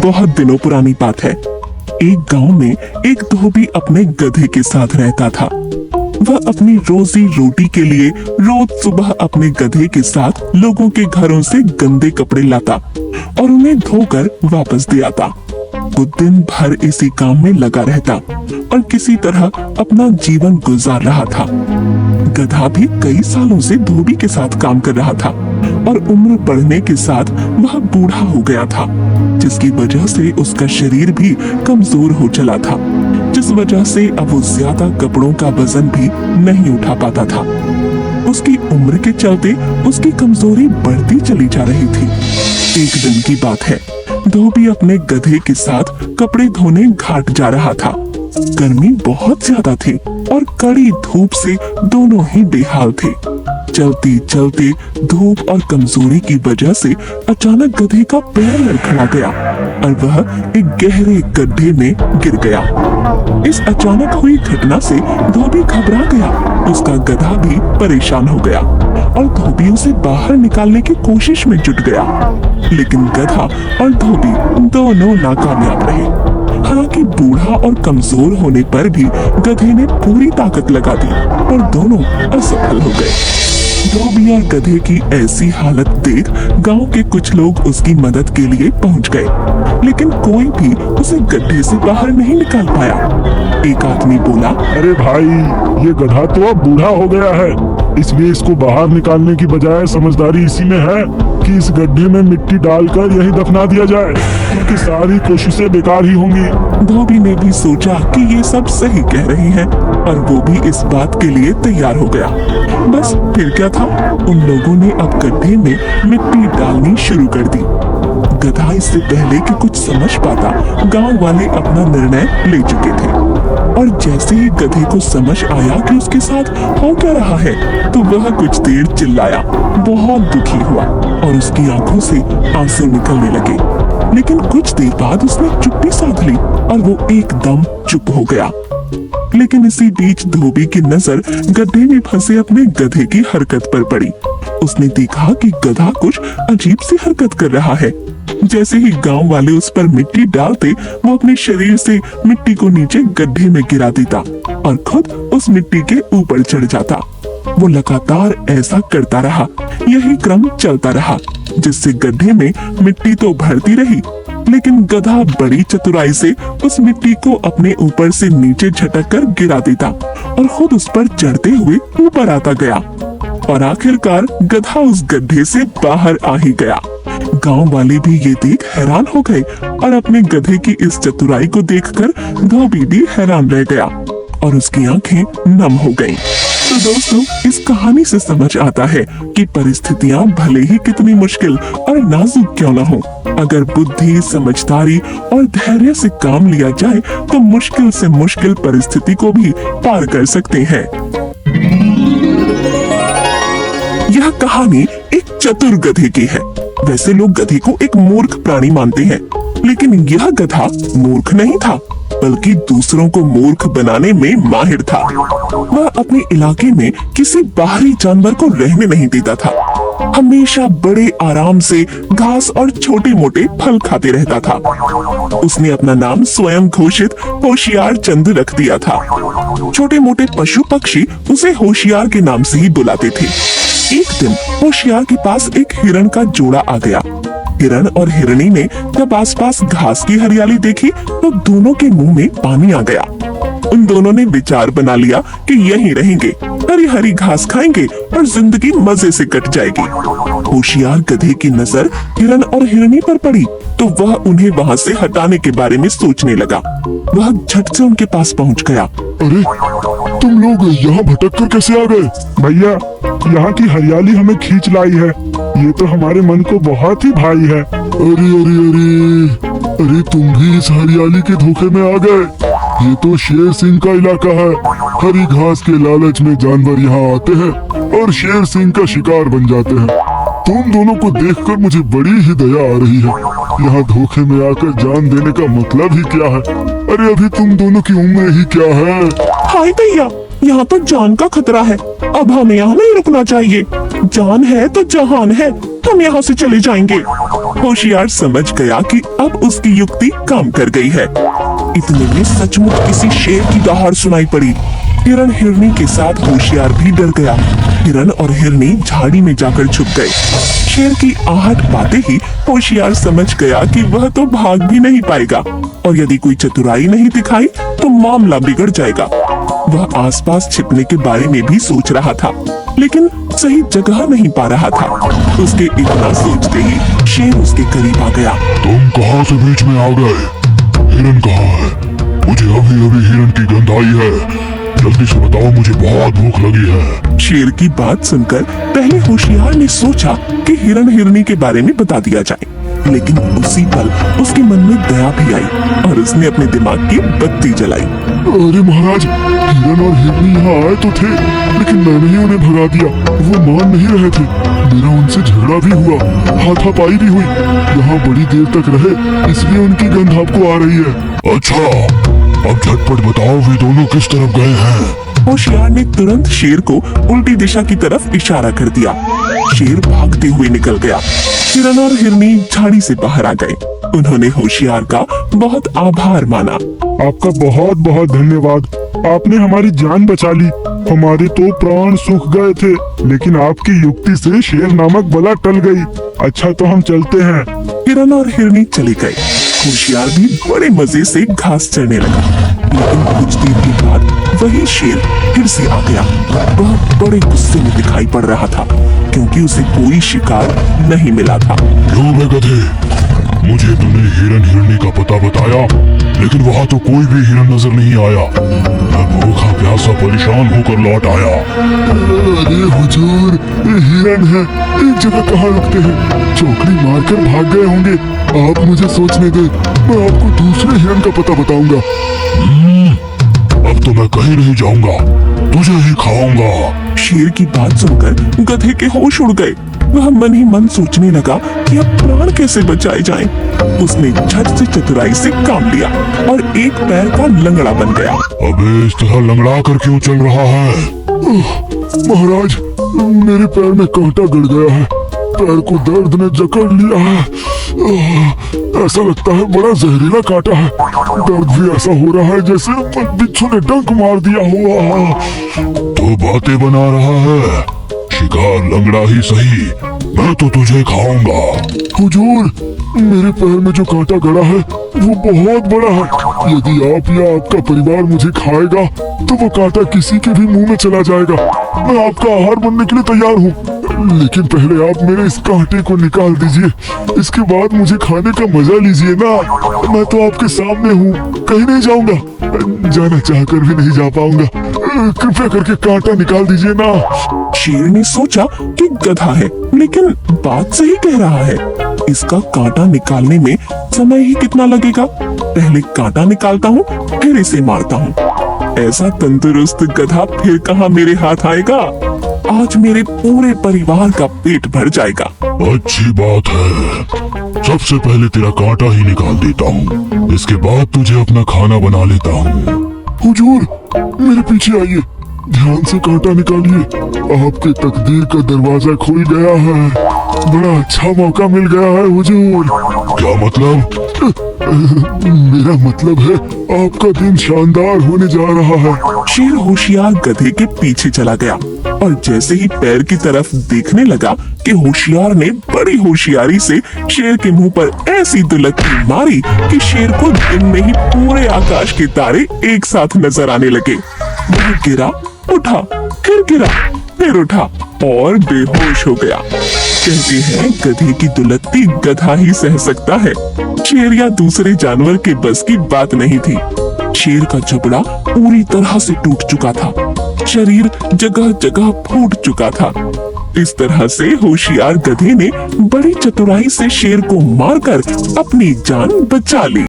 बहुत दिनों पुरानी बात है। एक गांव में एक धोबी अपने गधे के साथ रहता था। वह अपनी रोजी रोटी के लिए रोज सुबह अपने गधे के साथ लोगों के घरों से गंदे कपड़े लाता और उन्हें धोकर वापस दे आता। वो दिन भर इसी काम में लगा रहता और किसी तरह अपना जीवन गुजार रहा था। गधा भी कई सालों से धोबी के साथ काम कर रहा था और उम्र बढ़ने के साथ वह बूढ़ा हो गया था, जिसकी वजह से उसका शरीर भी कमजोर हो चला था, जिस वजह से अब वो ज्यादा कपड़ों का वजन भी नहीं उठा पाता था। उसकी उम्र के चलते उसकी कमजोरी बढ़ती चली जा रही थी। एक दिन की बात है, धोबी अपने गधे के साथ कपड़े धोने घाट जा रहा था। गर्मी बहुत ज्यादा थी और कड़ी धूप से दोनों ही बेहाल थे। चलते चलते धूप और कमजोरी की वजह से अचानक गधे का पैर लड़खड़ा गया और वह एक गहरे गड्ढे में गिर गया। इस अचानक हुई घटना से धोबी घबरा गया। उसका गधा भी परेशान हो गया और धोबी उसे बाहर निकालने की कोशिश में जुट गया, लेकिन गधा और धोबी दोनों नाकामयाब रहे। हालांकि बूढ़ा और कमजोर होने पर भी गधे ने पूरी ताकत लगा दी और दोनों असफल हो गए। धोबी और गधे की ऐसी हालत देख गांव के कुछ लोग उसकी मदद के लिए पहुंच गए, लेकिन कोई भी उसे गड्ढे से बाहर नहीं निकाल पाया। एक आदमी बोला, अरे भाई, ये गधा तो अब बूढ़ा हो गया है, इसलिए इसको बाहर निकालने की बजाय समझदारी इसी में है कि इस गड्ढे में मिट्टी डालकर यही दफना दिया जाए, क्योंकि सारी कोशिशें बेकार ही होंगी। धोबी ने भी सोचा कि ये सब सही कह रही हैं और वो भी इस बात के लिए तैयार हो गया। बस फिर क्या था, उन लोगों ने अब गड्ढे में मिट्टी डालनी शुरू कर दी। गधा इससे पहले कि कुछ समझ पाता, गांव वाले अपना निर्णय ले चुके थे और जैसे ही गधे को समझ आया कि उसके साथ हो क्या रहा है, तो वह कुछ देर चिल्लाया, बहुत दुखी हुआ और उसकी आंखों से आंसू निकलने लगे। लेकिन कुछ देर बाद उसने चुप्पी साध ली और वो एकदम चुप हो गया। लेकिन इसी बीच धोबी की नजर गड्ढे में फंसे अपने गधे की हरकत पर पड़ी। उसने देखा कि गधा कुछ अजीब सी हरकत कर रहा है। जैसे ही गांव वाले उस पर मिट्टी डालते, वो अपने शरीर से मिट्टी को नीचे गड्ढे में गिरा देता और खुद उस मिट्टी के ऊपर चढ़ जाता। वो लगातार ऐसा करता रहा। यही क्रम चलता रहा, जिससे गड्ढे में मिट्टी तो भरती रही, लेकिन गधा बड़ी चतुराई से उस मिट्टी को अपने ऊपर से नीचे झटक कर गिरा देता और खुद उस पर चढ़ते हुए ऊपर आता गया और आखिरकार गधा उस गड्ढे से बाहर आ ही गया। गांव वाले भी ये देख हैरान हो गए और अपने गधे की इस चतुराई को देखकर धोबी भी हैरान रह गया और उसकी आंखें नम हो गईं। तो दोस्तों, इस कहानी से समझ आता है कि परिस्थितियां भले ही कितनी मुश्किल और नाजुक क्यों न हो, अगर बुद्धि, समझदारी और धैर्य से काम लिया जाए तो मुश्किल से मुश्किल परिस्थिति को भी पार कर सकते हैं। यह कहानी एक चतुर गधे की है। वैसे लोग गधे को एक मूर्ख प्राणी मानते हैं, लेकिन यह गधा मूर्ख नहीं था, बल्कि दूसरों को मूर्ख बनाने में माहिर था। वह अपने इलाके में किसी बाहरी जानवर को रहने नहीं देता था। हमेशा बड़े आराम से घास और छोटे मोटे फल खाते रहता था। उसने अपना नाम स्वयं घोषित होशियार चंद रख दिया था। छोटे मोटे पशु पक्षी उसे होशियार के नाम से ही बुलाते थे। एक दिन होशियार के पास एक हिरण का जोड़ा आ गया। हिरण और हिरनी ने जब आसपास घास की हरियाली देखी तो दोनों के मुंह में पानी आ गया। उन दोनों ने विचार बना लिया कि यहीं रहेंगे, हरी हरी घास खाएंगे और जिंदगी मजे से कट जाएगी। होशियार गधे की नजर हिरण और हिरनी पर पड़ी तो वह उन्हें वहाँ से हटाने के बारे में सोचने लगा। वह झट से उनके पास पहुँच गया। अरे, तुम लोग यहाँ भटक कर कैसे आ गए? भैया, यहाँ की हरियाली हमें खींच लाई है। ये तो हमारे मन को बहुत ही भाई है। अरे अरे अरे अरे, तुम भी इस हरियाली के धोखे में आ गए। ये तो शेर सिंह का इलाका है। हरी घास के लालच में जानवर यहाँ आते हैं और शेर सिंह का शिकार बन जाते हैं। तुम दोनों को देखकर मुझे बड़ी ही दया आ रही है। यहाँ धोखे में आकर जान देने का मतलब ही क्या है? अरे अभी तुम दोनों की उम्र ही क्या है? हाय भैया, यहाँ तो जान का खतरा है। अब हमें यहाँ नहीं रुकना चाहिए। जान है तो जहान है, हम यहाँ से चले जाएंगे। होशियार समझ गया कि अब उसकी युक्ति काम कर गई है। इतने में सचमुच किसी शेर की दहाड़ सुनाई पड़ी। हिरण हिरनी के साथ होशियार भी डर गया। हिरण और हिरनी झाड़ी में जाकर छुप गए। शेर की आहट पाते ही होशियार समझ गया कि वह तो भाग भी नहीं पाएगा और यदि कोई चतुराई नहीं दिखाई तो मामला बिगड़ जाएगा। वह आसपास छिपने के बारे में भी सोच रहा था, लेकिन सही जगह नहीं पा रहा था। उसके इतना सोचते ही शेर उसके करीब आ गया। तुम कहाँ से बीच में आ गए? हिरन कहाँ है? मुझे अभी अभी हिरन की गंध आई है। जल्दी से बताओ, मुझे बहुत भूख लगी है। शेर की बात सुनकर पहले होशियार ने सोचा कि हिरण हिरनी के बारे में बता दिया जाए, लेकिन उसी पल उसके मन में दया भी आई और उसने अपने दिमाग की बत्ती जलाई। अरे महाराज, हिरन और हिरनी यहाँ आए तो थे, लेकिन मैंने ही उन्हें भगा दिया। वो मान नहीं रहे थे। मेरा उनसे झगड़ा भी हुआ, हाथापाई भी हुई। यहाँ बड़ी देर तक रहे, इसलिए उनकी गंध आपको आ रही है। अच्छा, अब झटपट बताओ, वे दोनों किस तरफ गए हैं? होशियार ने तुरंत शेर को उल्टी दिशा की तरफ इशारा कर दिया। शेर भागते हुए निकल गया। हिरन और हिरनी झाड़ी से बाहर आ गए। उन्होंने होशियार का बहुत आभार माना। आपका बहुत बहुत धन्यवाद। आपने हमारी जान बचा ली। हमारे तो प्राण सूख गए थे, लेकिन आपकी युक्ति से शेर नामक बला टल गई। अच्छा, तो हम चलते हैं। हिरन और हिरनी चले गए। होशियार भी बड़े मजे से घास चरने लगा, लेकिन कुछ देर के बाद वही शेर फिर से आ गया। वह बड़े गुस्से में दिखाई पड़ रहा था, क्योंकि उसे कोई शिकार नहीं मिला था। क्यों बे गधे, मुझे तूने हिरन हिरनी का पता बताया, लेकिन वहाँ तो कोई भी हिरन नजर नहीं आया। मैं भूखा प्यासा परेशान होकर लौट आया। अरे हुजूर, ये हिरन है, एक जगह कहाँ रुकते हैं? चौकड़ी मारकर भाग गए होंगे। आप मुझे सोचने दे, मैं आपको दूसरे हिरन का पता बताऊंगा। अब तो मैं कहीं नहीं जाऊंगा, तुझे ही खाऊंगा। शेर की बात सुनकर गधे के होश उड़ गए। वह मन ही मन सोचने लगा कि अब प्राण कैसे बचाए जाएं। उसने झट से चतुराई से काम लिया और एक पैर का लंगड़ा बन गया। अबे, इस तरह लंगड़ा कर क्यों चल रहा है? महाराज, मेरे पैर में कांटा गड़ गया है। पैर को दर्द ने जकड़ लिया है। ऐसा लगता है बड़ा जहरीला कांटा है। दर्द भी ऐसा हो रहा है जैसे बिच्छू ने डंक मार दिया हुआ। तो बातें बना रहा है। शिकार लंगड़ा ही सही, मैं तो तुझे खाऊंगा। हुजूर, मेरे पैर में जो कांटा गड़ा है वो बहुत बड़ा है। यदि आप या आपका परिवार मुझे खाएगा तो वो कांटा किसी के भी मुंह में चला जाएगा। मैं आपका आहार बनने के लिए तैयार हूँ, लेकिन पहले आप मेरे इस कांटे को निकाल दीजिए। इसके बाद मुझे खाने का मजा लीजिए ना। मैं तो आपके सामने हूँ, कहीं नहीं जाऊंगा। जाना चाहकर भी नहीं जा पाऊंगा। कृपया करके कांटा निकाल दीजिए ना। शेर ने सोचा कि गधा है, लेकिन बात सही कह रहा है। इसका कांटा निकालने में समय ही कितना लगेगा। पहले कांटा निकालता हूँ, फिर इसे मारता हूँ। ऐसा तंदुरुस्त गधा फिर कहाँ मेरे हाथ आएगा। आज मेरे पूरे परिवार का पेट भर जाएगा। अच्छी बात है, सबसे पहले तेरा कांटा ही निकाल देता हूँ, इसके बाद तुझे अपना खाना बना लेता हूँ। हुजूर, मेरे पीछे आइए, ध्यान से कांटा निकालिए। आपके तकदीर का दरवाजा खुल गया है। बड़ा अच्छा मौका मिल गया है हुजूर। क्या मतलब? मेरा मतलब है आपका दिन शानदार होने जा रहा है। शेर होशियार गधे के पीछे चला गया और जैसे ही पैर की तरफ देखने लगा कि होशियार ने बड़ी होशियारी से शेर के मुंह पर ऐसी दुलक्की मारी कि शेर को दिन में ही पूरे आकाश के तारे एक साथ नजर आने लगे। वह गिरा, उठा, फिर गिरा, फिर उठा और बेहोश हो गया। कहते हैं गधे की दुलत्ती गधा ही सह सकता है। शेर या दूसरे जानवर के बस की बात नहीं थी। शेर का जबड़ा पूरी तरह से टूट चुका था, शरीर जगह जगह फूट चुका था। इस तरह से होशियार गधे ने बड़ी चतुराई से शेर को मारकर अपनी जान बचा ली।